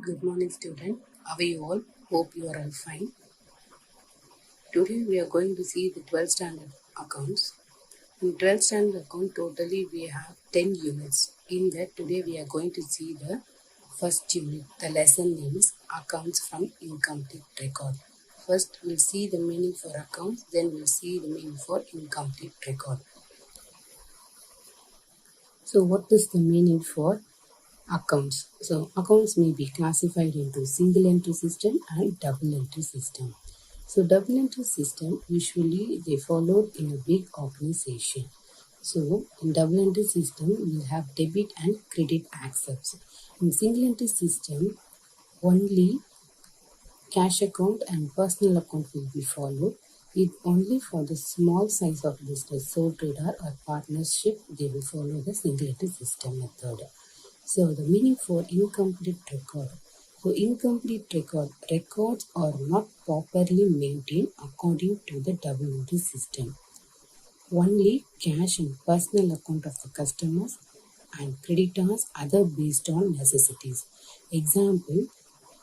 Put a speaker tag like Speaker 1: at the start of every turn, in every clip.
Speaker 1: Good morning, student. How are you all? Hope you are all fine. Today we are going to see the 12th standard accounts. In 12th standard account, totally we have 10 units. In that, today we are going to see the first unit. The lesson name is Accounts from Incomplete Record. First, we'll see the meaning for accounts, then we'll see the meaning for incomplete record. So, what is the meaning for accounts? So, accounts may be classified into single entry system and double entry system. So double entry system, usually they followed in a big organization. So in double entry system, we have debit and credit accepts. In single entry system, only cash account and personal account will be followed. It only for the small size of business, sole trader or partnership, they will follow the single entry system method. So the meaning for incomplete record. So incomplete records are not properly maintained according to the double entry system. Only cash and personal account of the customers and creditors other based on necessities. Example,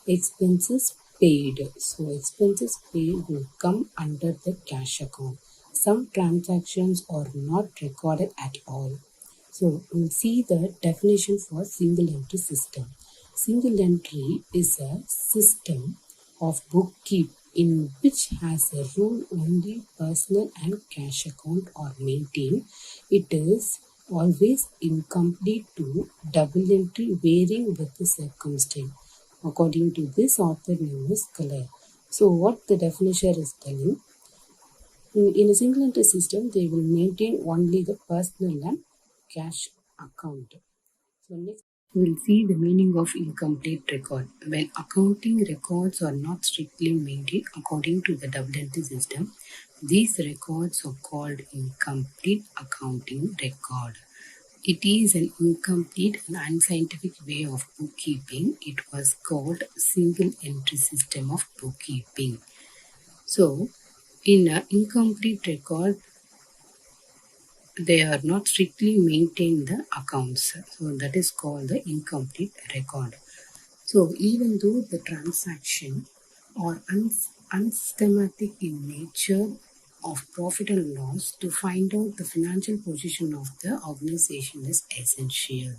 Speaker 1: expenses paid. So expenses paid will come under the cash account. Some transactions are not recorded at all. So we'll see the definition for single entry system. Single entry is a system of bookkeeping in which has a rule only personal and cash account are maintained. It is always incomplete to double entry varying with the circumstance. According to this author name is Clare. So what the definition is telling, in a single entry system, they will maintain only the personal and cash account. So next, we'll see the meaning of incomplete record. When accounting records are not strictly maintained according to the double entry system, these records are called incomplete accounting record. It is an incomplete and unscientific way of bookkeeping. It was called single entry system of bookkeeping. So, in an incomplete record, they are not strictly maintained the accounts. So that is called the incomplete record. So even though the transaction are unsystematic in nature of profit and loss, to find out the financial position of the organization is essential.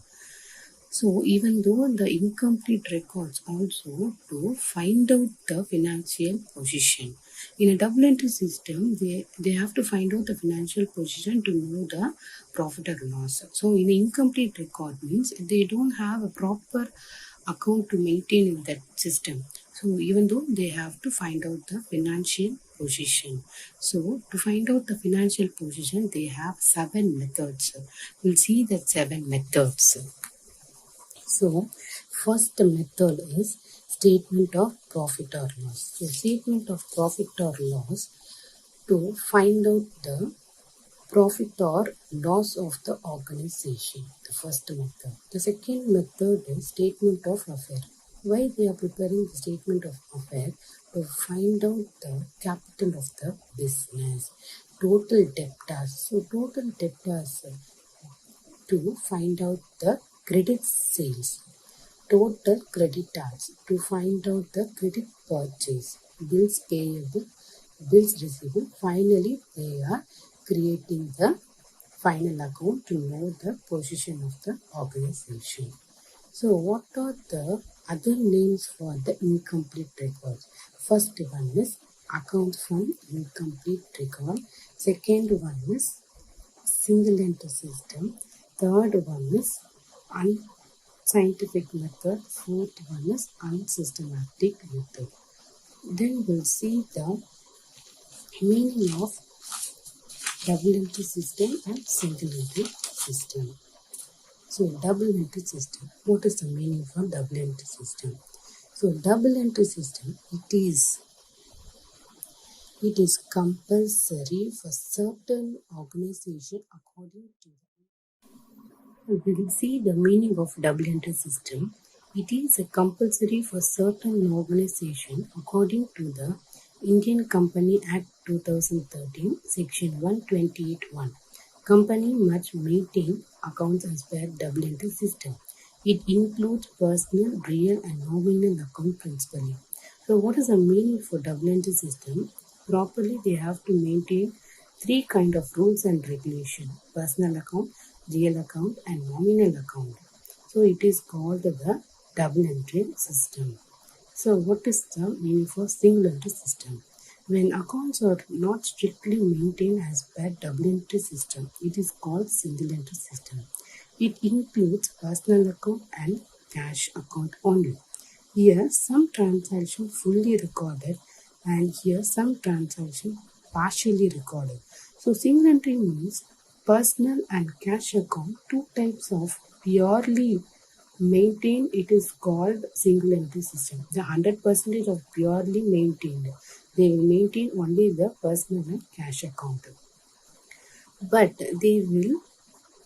Speaker 1: So even though the incomplete records also to find out the financial position. In a double entry system, they have to find out the financial position to know the profit or loss. So in incomplete record means they don't have a proper account to maintain in that system. So even though they have to find out the financial position. So to find out the financial position, they have 7 methods. We'll see that 7 methods. So, first method is statement of profit or loss. So, statement of profit or loss to find out the profit or loss of the organization. The first method. The second method is statement of affair. Why they are preparing the statement of affair? To find out the capital of the business. Total debtors. So, total debtors to find out the credit sales. Total creditors to find out the credit purchase, bills payable, bills receivable. Finally, they are creating the final account to know the position of the organization. So, what are the other names for the incomplete records? First one is accounts from incomplete record. Second one is single entry system. Third one is unscientific method. Fourth one is unsystematic method. Then we'll see the meaning of double entry system and single entry system. So double entry system. What is the meaning for double entry system? So double entry system, it is compulsory for certain organization according to we will see the meaning of double entry system. It is a compulsory for certain organization according to the Indian Company Act 2013, Section 128(1). Company must maintain accounts as per double entry system. It includes personal, real, and nominal account principally. So, what is the meaning for double entry system? Properly, they have to maintain three kind of rules and regulation: personal account, real account, and nominal account. So, it is called the double entry system. So, what is the meaning for single entry system? When accounts are not strictly maintained as per double entry system, it is called single entry system. It includes personal account and cash account only. Here, some transaction fully recorded, and here some transaction partially recorded. So, single entry means personal and cash account, two types of purely maintained. It is called single entry system. The 100% of purely maintained, they will maintain only the personal and cash account, but they will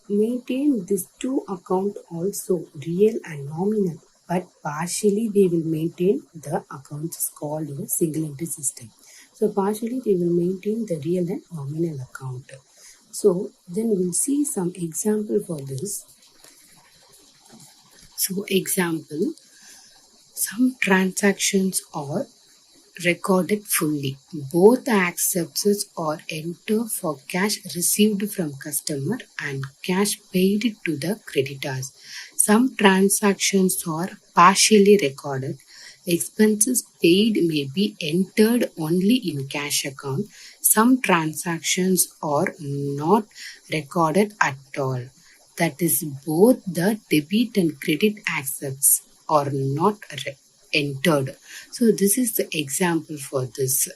Speaker 1: maintain these two account also, real and nominal, but partially they will maintain the accounts called a single entry system. So partially they will maintain the real and nominal account. So then we'll see some example for this. So example, some transactions are recorded fully. Both accepts or enter for cash received from customer and cash paid to the creditors. Some transactions are partially recorded. Expenses paid may be entered only in cash account. Some transactions are not recorded at all. That is, both the debit and credit accepts are not entered. So this is the example for this.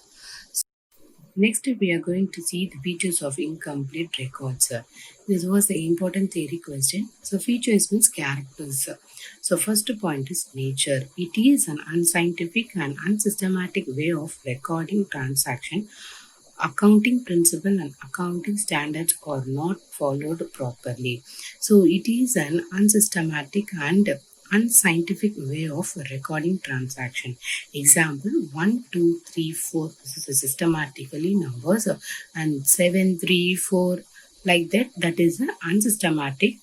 Speaker 1: Next, we are going to see the features of incomplete records. This was the important theory question. So features means characters. So first point is nature. It is an unscientific and unsystematic way of recording transaction. Accounting principle and accounting standards are not followed properly. So it is an unsystematic and unscientific way of recording transaction. Example 1, 2, 3, 4. This is systematically numbers, and 7, 3, 4 like that. That is an unsystematic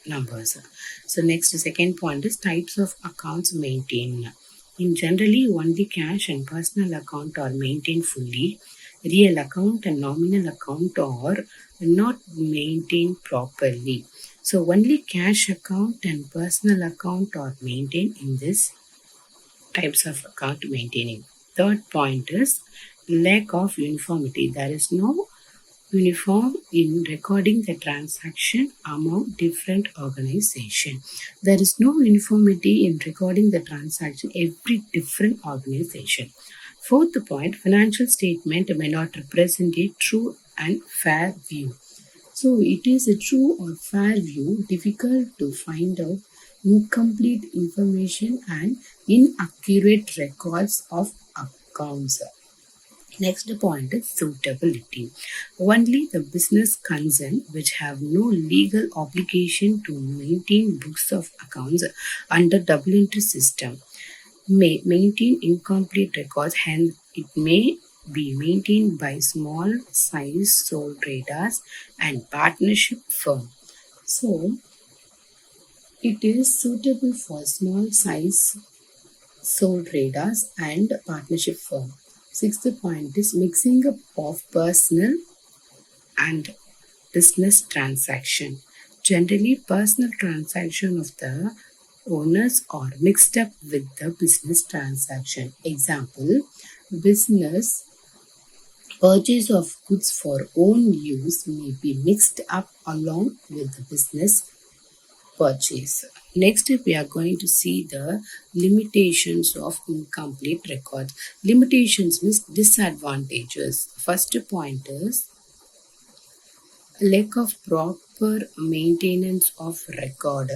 Speaker 1: numbers. So next, second point is types of accounts maintained. In generally, only cash and personal account are maintained fully. Real account and nominal account are not maintained properly. So only cash account and personal account are maintained in this types of account maintaining. Third point is lack of uniformity. There is no uniform in recording the transaction among different organizations. There is no uniformity in recording the transaction every different organization. Fourth point, financial statement may not represent a true and fair view. So it is a true or fair view, difficult to find out incomplete information and inaccurate records of accounts. Next point is suitability. Only the business concerned which have no legal obligation to maintain books of accounts under double entry system may maintain incomplete records, hence it may be maintained by small size sole traders and partnership firm. So it is suitable for small size sole traders and partnership firm. Sixth point is mixing up of personal and business transaction. Generally, personal transaction of the owners are mixed up with the business transaction. Example, business purchase of goods for own use may be mixed up along with the business purchase. Next, we are going to see the limitations of incomplete records. Limitations means disadvantages. First point is lack of proper maintenance of record.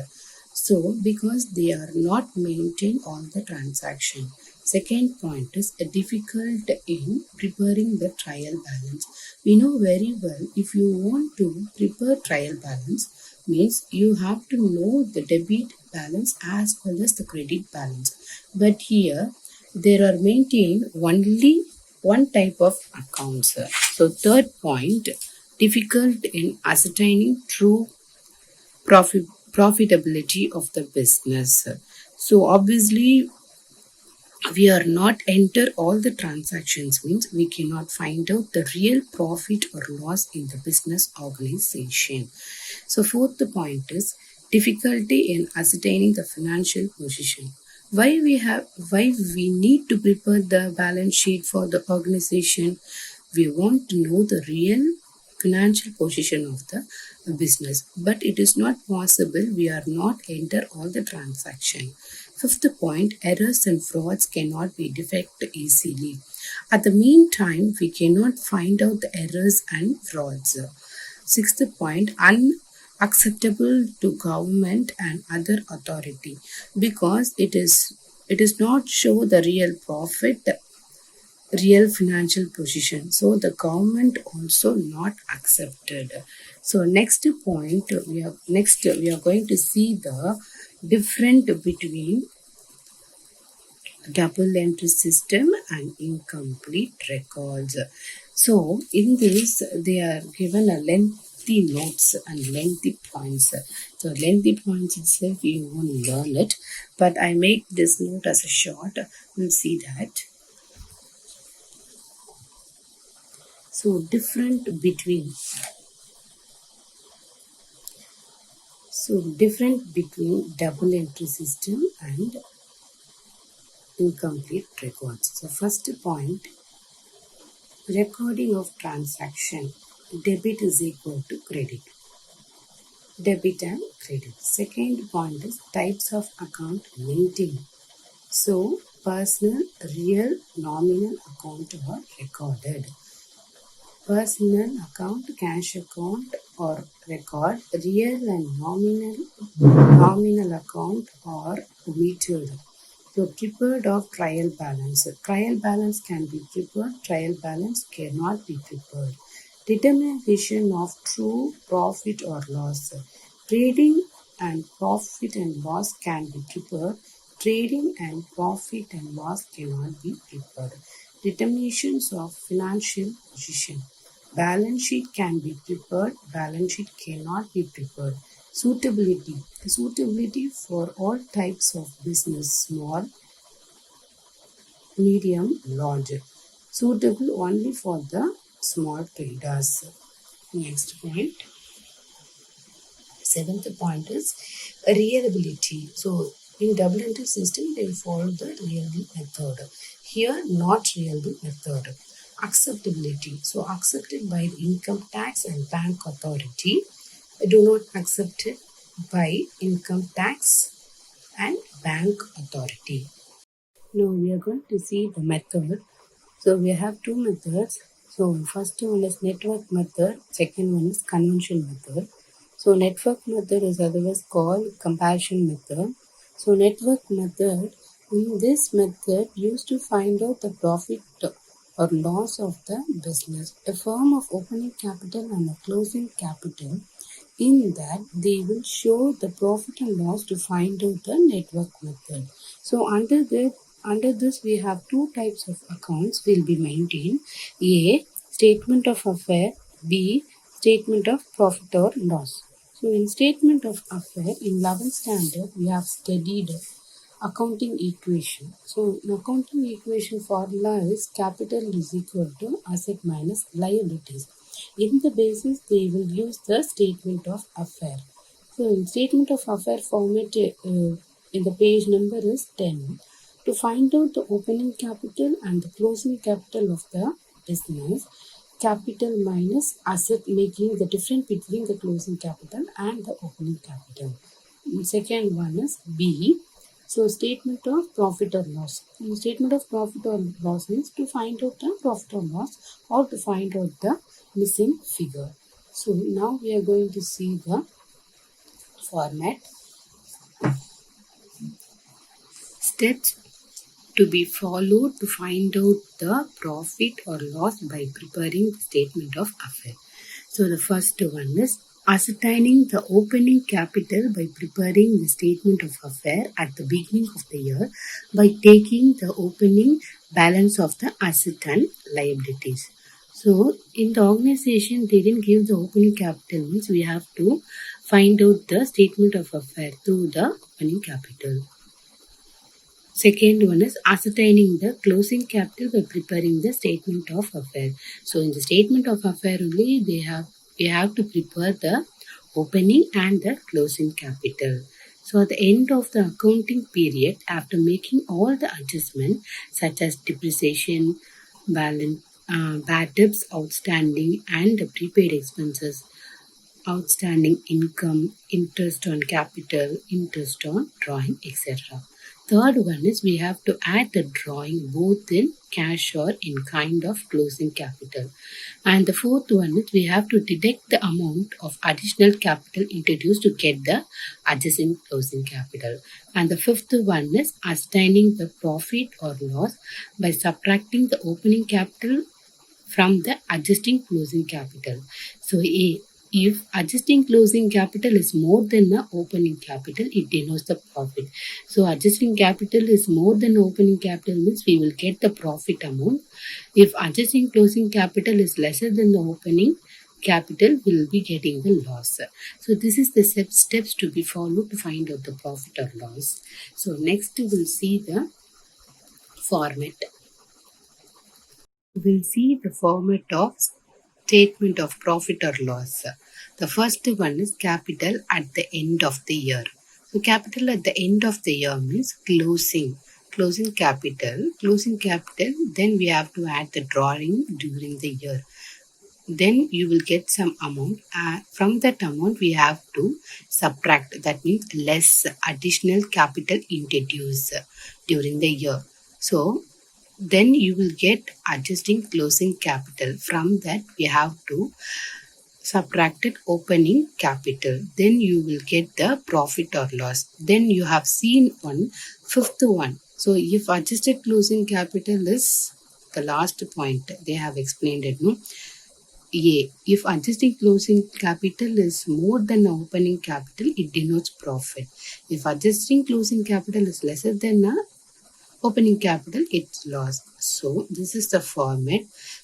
Speaker 1: So, because they are not maintained on the transaction. Second point is difficult in preparing the trial balance. We know very well, if you want to prepare trial balance, means you have to know the debit balance as well as the credit balance. But here, there are maintained only one type of accounts. So third point, difficult in ascertaining true profitability of the business. So obviously we are not enter all the transactions means we cannot find out the real profit or loss in the business organization. So fourth point is difficulty in ascertaining the financial position. Why we need to prepare the balance sheet for the organization? We want to know the real financial position of the business, but it is not possible. We are not enter all the transaction. Fifth point, errors and frauds cannot be detected easily. At the meantime, we cannot find out the errors and frauds. Sixth point, unacceptable to government and other authority, because it is not show the real profit, real financial position. So the government also not accepted. So next point, we are going to see the different between double entry system and incomplete records. So in this they are given a lengthy notes and lengthy points. So lengthy points itself you won't learn it, but I make this note as a short. We'll see that. So different between double entry system and incomplete records. So first point, recording of transaction. Debit is equal to credit. Debit and credit. Second point is types of account maintained. So personal, real, nominal account are recorded. Personal account, cash account or record, real and nominal account are omitted. So prepared of trial balance. Trial balance can be prepared, trial balance cannot be prepared. Determination of true profit or loss. Trading and profit and loss can be prepared. Trading and profit and loss cannot be prepared. Determinations of financial position. Balance sheet can be prepared, balance sheet cannot be prepared. Suitability. Suitability for all types of business, small, medium, large. Suitable only for the small traders. Next point. Seventh point is reliability. So in double entry system they follow the reliable method. Here not reliable method. Acceptability. So accepted by the income tax and bank authority. Do not accept it by income tax and bank authority. Now we are going to see the method. So we have two methods. So first one is network method, second one is conventional method. So network method is otherwise called comparison method. So network method, in this method used to find out the profit or loss of the business, a firm of opening capital and a closing capital. In that they will show the profit and loss to find out the network method. So under this we have two types of accounts will be maintained. A, statement of affair. B, statement of profit or loss. So in statement of affair in 11th standard we have studied accounting equation. So in accounting equation formula is capital is equal to asset minus liabilities. In the basis they will use the statement of affair. So in statement of affair format in the page number is 10. To find out the opening capital and the closing capital of the business, capital minus asset, making the difference between the closing capital and the opening capital. Second one is B. So statement of profit or loss. Statement of profit or loss means to find out the profit or loss or to find out the missing figure. So now we are going to see the format. Steps to be followed to find out the profit or loss by preparing the statement of affair. So the first one is ascertaining the opening capital by preparing the statement of affair at the beginning of the year by taking the opening balance of the asset and liabilities. So in the organization they didn't give the opening capital, means we have to find out the statement of affair through the opening capital. Second one is ascertaining the closing capital by preparing the statement of affair. So in the statement of affair only we have to prepare the opening and the closing capital. So at the end of the accounting period, after making all the adjustments such as depreciation, balance, bad debts outstanding, and the prepaid expenses, outstanding income, interest on capital, interest on drawing, etc. Third one is we have to add the drawing both in cash or in kind of closing capital. And the fourth one is we have to deduct the amount of additional capital introduced to get the adjacent closing capital. And the fifth one is assigning the profit or loss by subtracting the opening capital from the adjusting closing capital. So if adjusting closing capital is more than the opening capital, it denotes the profit. So adjusting capital is more than opening capital means we will get the profit amount. If adjusting closing capital is lesser than the opening capital, we will be getting the loss. So this is the steps to be followed to find out the profit or loss. So next we will see the format. We'll see the format of statement of profit or loss. The first one is capital at the end of the year. So capital at the end of the year means closing capital, then we have to add the drawing during the year. Then you will get some amount. From that amount, we have to subtract. That means less additional capital introduced during the year. So then you will get adjusting closing capital. From that, we have to subtract opening capital. Then you will get the profit or loss. Then you have seen fifth one. So if adjusted closing capital is the last point, they have explained it. No? If adjusting closing capital is more than opening capital, it denotes profit. If adjusting closing capital is lesser than opening capital, it's loss. So this is the format.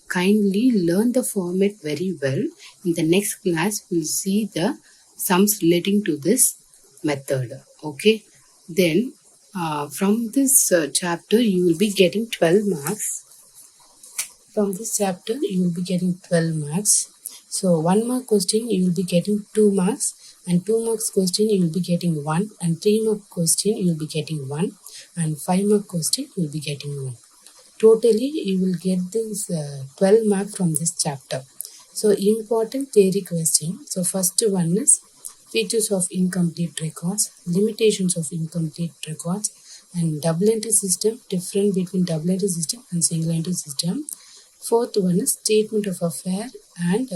Speaker 1: Kindly learn the format very well. In the next class, we'll see the sums relating to this method. Okay. Then from this chapter, you will be getting 12 marks. From this chapter, you will be getting 12 marks. So 1 mark question, you will be getting 2 marks. And 2 marks question, you will be getting 1. And 3 mark question, you will be getting 1. And 5 mark question, you will be getting 1. Totally, you will get this 12 marks from this chapter. So important theory question. So first one is features of incomplete records, limitations of incomplete records, and double entry system, difference between double entry system and single entry system. Fourth one is statement of affair and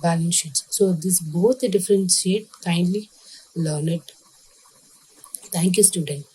Speaker 1: balance sheets. So this both differentiate. Kindly learn it. Thank you, student.